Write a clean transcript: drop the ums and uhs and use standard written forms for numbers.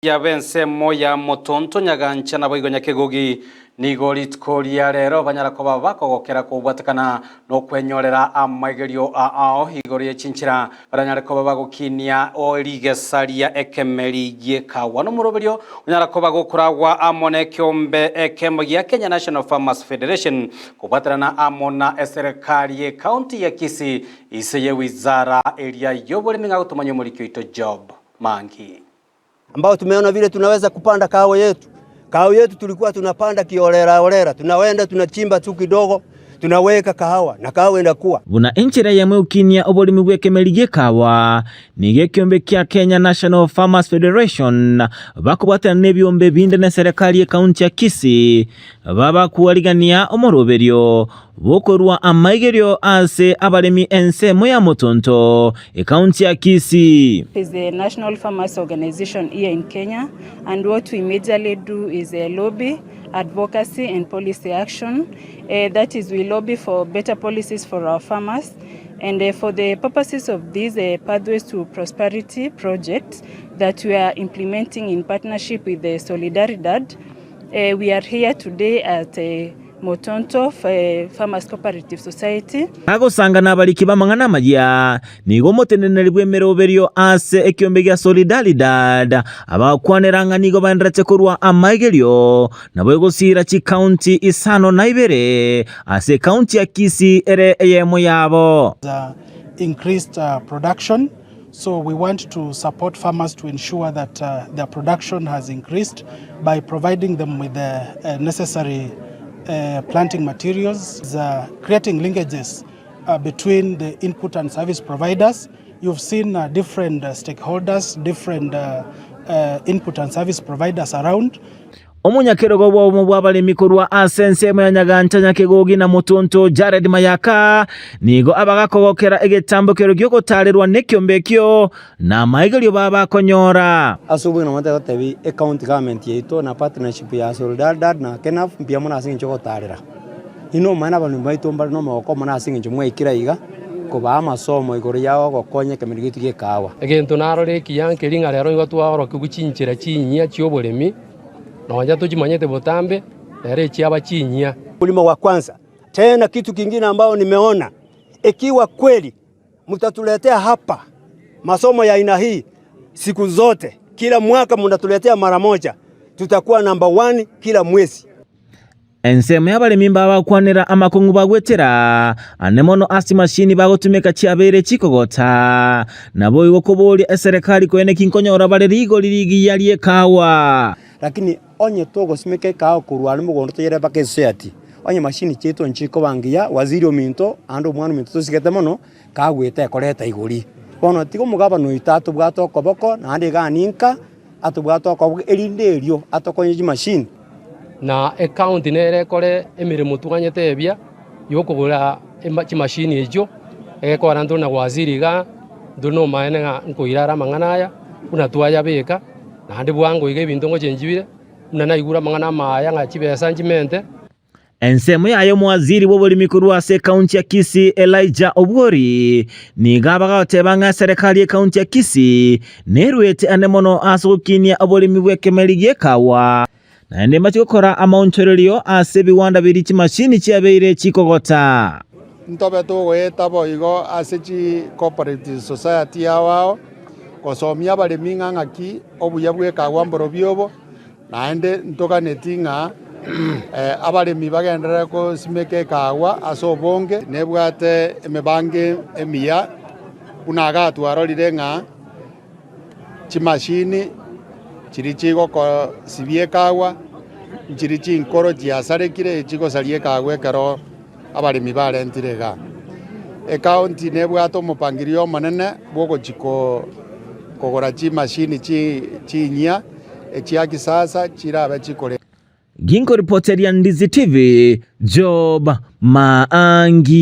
ya bense moya motonto nyagancha na boigo nyakegogi nigoritkoria rero banyarakoba bakogokera kubwatakana no kwenyorera amaigerio ao igori chinchira baranyarakoba bagokinia origesaria ekemeri yekawa no muroberio banyarakoba gokuragwa amone kyombe ekemo ya Kenya National Farmers Federation kubwatarana amona eserikali ye county ya Kisii iseye wizara area yobolimi ngagutumanya muri kyoito job mangi ambao tumeona vile tunaweza kupanda kahawa yetu. Kahawa yetu tulikuwa tunapanda kiolera, tunawenda tunachimba tu kidogo, tunaweka kahawa na kahawa inakuwa. Buna enchera ya mwukinia obolimi bw'ekemeri gy'ekahawa nige kyombe kya Kenya National Farmers Federation bakubwatana n'ebyombe binde na serikali ye county ya Kisii baba kuwaligania omoroberio bokorwa amaigerio ase abalemi ense moya motonto county ya Kisii. Is the National Farmers Organization here in Kenya, and what we majorly do is a lobby, advocacy and policy action. That is, we lobby for better policies for our farmers, and for the purposes of these Pathways to Prosperity project that we are implementing in partnership with the Solidaridad. We are here today at Motonto Farmers Cooperative Society. Agosanga nabaliki bamangana majya nigo moteneneri bwemeroberio ase ekyombe gya Solidaridad abakwaneranga nigo bandratse kurwa amaigerio nabo egosira chi county isano na ibere ase county ya Kisii ere eyemo yabo. Increased production, so we want to support farmers to ensure that their production has increased by providing them with the necessary planting materials, creating linkages between the input and service providers. You've seen different stakeholders, different input and service providers around. Omunyakerogo bwo bw'abalemi kurwa asense mu nyagancha nyakegogi na motonto Jared Mayaka nigo abagakogokera egetambokero gyokotalerwa nekyombekyo na maigerio baba konyora asubuhi no mate gotebi county government yeito na partnership ya Solidaridad na KENAF mpia mona asingi chokotarera ino mana abantu baito no moko mona asingi chomwekira iga kuba amasomo igoro yawo gokonye kemeri gitu gikawa egento narore kiyanke ringa rero ngotwaro kuguchinchira chinyia chiobolemi Nawanja tujimanyete botambe ere chiaba chinyia. Ulimo wa kwanza. Tena kitu kingine ambao nimeona ikiwa kweli mtatuletea hapa masomo ya aina hii siku zote kila mwaka mnatuletea mara moja tutakuwa number 1 kila mwezi. Ensemo y'abalemi bakwanira amakungu bagwetera anemono asi mashini bagotumeka cyabere chikogota nabo igokoboli eserikali kwene kinkonyora balerigo lirigi yaliye kawa lakini onye togo simeke kawa kurwali mugondo teyere bakeseti onye mashini cheto nchiko bangia waziri ominto ando mwana minto tosigete mono kagwete ekoreta igori bono tigo mugaba no itatu bwato koboko na ande ganinka atubwato ko erinderio atokonye mashini na account nere kore emirimo tuganyete ebya yokogura machine ejo ekora ndo na waziri ga ndono maene nga nkoirara manganaya una tuaya beka na hande bwango ige bintu ngo chenjibire una naigura mangana maya nga chibesa njimente. Ensemo yayo mwaziri w'obolimi kurwa ase county ya Kisii Elijah Obwori niga bagatebanga serikali ya county ya Kisii nerwete anemono asukinia obolimi bw'ekemeri gy'ekawa na ende machikokora amaonchorerio ase biwanda biri chimashini chiabeire chikogota ntobe tugweta boigo ase chi cooperative society yawao kosomia balemi ng'ang'aki obuya bw'ekawa mboro byobo naende ntoganeti ng'a abalemi bagendera kosimeka ekawa ase obonge nebwate emebange emiya buna gatwarorire ng'a chimashini chiri chigokosibia ekawa nchiri chinkoro chiasarekire chigosaria ekawa ekero abalemi barentire iga ekaunti nebwate omopangirio omonene bwogochiko kogora chimashini chinyia echia kisasa chirabe chikore. Ginko reporter ya Ndizi TV Job Maangi.